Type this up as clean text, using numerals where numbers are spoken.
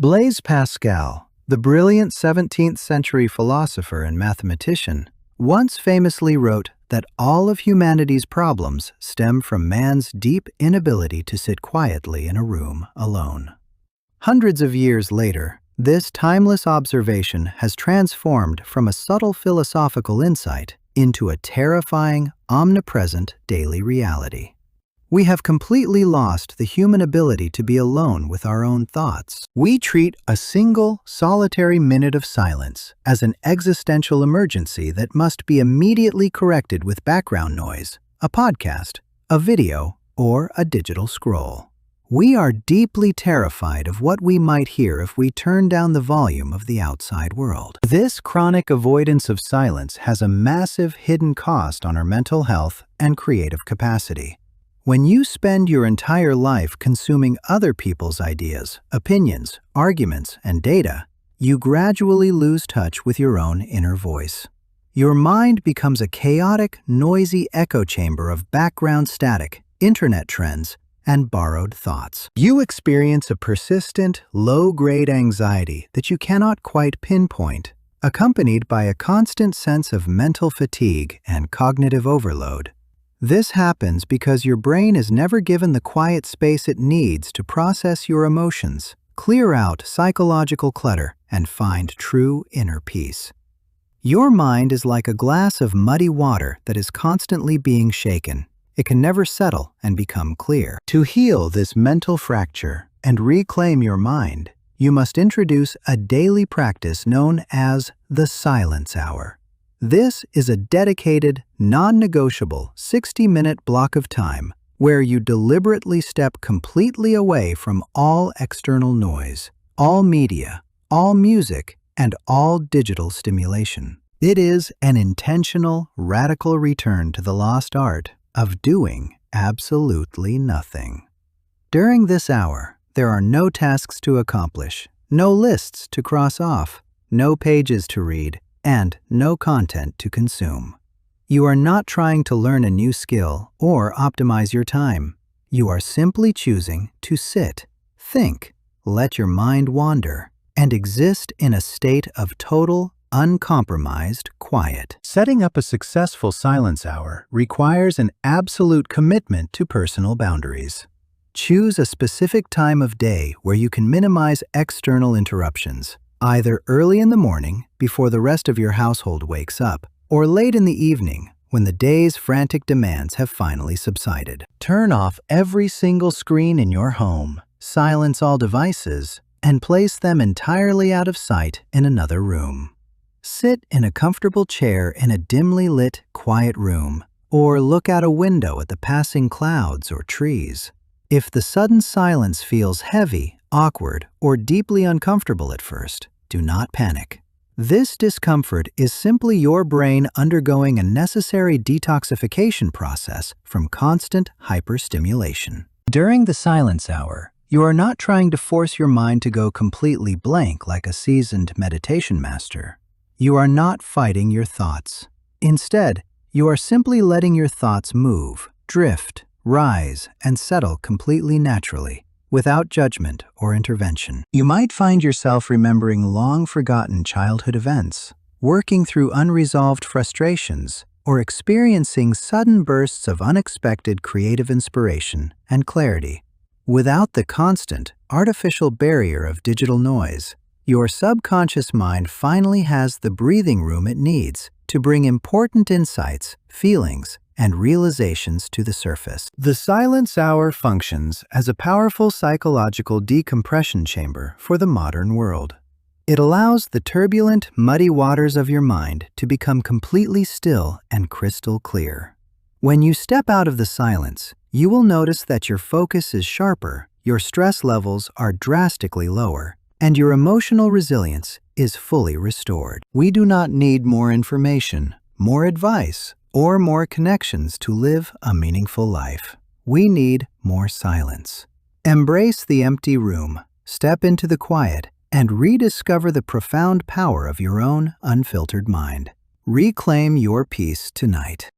Blaise Pascal, the brilliant 17th century philosopher and mathematician, once famously wrote that all of humanity's problems stem from man's deep inability to sit quietly in a room alone. Hundreds of years later, this timeless observation has transformed from a subtle philosophical insight into a terrifying, omnipresent daily reality. We have completely lost the human ability to be alone with our own thoughts. We treat a single, solitary minute of silence as an existential emergency that must be immediately corrected with background noise, a podcast, a video, or a digital scroll. We are deeply terrified of what we might hear if we turn down the volume of the outside world. This chronic avoidance of silence has a massive hidden cost on our mental health and creative capacity. When you spend your entire life consuming other people's ideas, opinions, arguments, and data, you gradually lose touch with your own inner voice. Your mind becomes a chaotic, noisy echo chamber of background static, internet trends, and borrowed thoughts. You experience a persistent, low-grade anxiety that you cannot quite pinpoint, accompanied by a constant sense of mental fatigue and cognitive overload. This happens because your brain is never given the quiet space it needs to process your emotions, clear out psychological clutter, and find true inner peace. Your mind is like a glass of muddy water that is constantly being shaken. It can never settle and become clear. To heal this mental fracture and reclaim your mind, you must introduce a daily practice known as the silence hour. This is a dedicated, non-negotiable 60-minute block of time where you deliberately step completely away from all external noise, all media, all music, and all digital stimulation. It is an intentional, radical return to the lost art of doing absolutely nothing. During this hour, there are no tasks to accomplish, no lists to cross off, no pages to read, and no content to consume. You are not trying to learn a new skill or optimize your time. You are simply choosing to sit, think, let your mind wander, and exist in a state of total, uncompromised quiet. Setting up a successful silence hour requires an absolute commitment to personal boundaries. Choose a specific time of day where you can minimize external interruptions, either early in the morning before the rest of your household wakes up, or late in the evening when the day's frantic demands have finally subsided. Turn off every single screen in your home, silence all devices, and place them entirely out of sight in another room. Sit in a comfortable chair in a dimly lit, quiet room, or look out a window at the passing clouds or trees. If the sudden silence feels heavy, awkward, or deeply uncomfortable at first, do not panic. This discomfort is simply your brain undergoing a necessary detoxification process from constant hyperstimulation. During the silence hour, you are not trying to force your mind to go completely blank like a seasoned meditation master. You are not fighting your thoughts. Instead, you are simply letting your thoughts move, drift, rise, and settle completely naturally, without judgment or intervention. You might find yourself remembering long-forgotten childhood events, working through unresolved frustrations, or experiencing sudden bursts of unexpected creative inspiration and clarity. Without the constant, artificial barrier of digital noise, your subconscious mind finally has the breathing room it needs to bring important insights, feelings, and realizations to the surface. The silence hour functions as a powerful psychological decompression chamber for the modern world. It allows the turbulent, muddy waters of your mind to become completely still and crystal clear. When you step out of the silence, you will notice that your focus is sharper, your stress levels are drastically lower, and your emotional resilience is fully restored. We do not need more information, more advice, or more connections to live a meaningful life. We need more silence. Embrace the empty room, step into the quiet, and rediscover the profound power of your own unfiltered mind. Reclaim your peace tonight.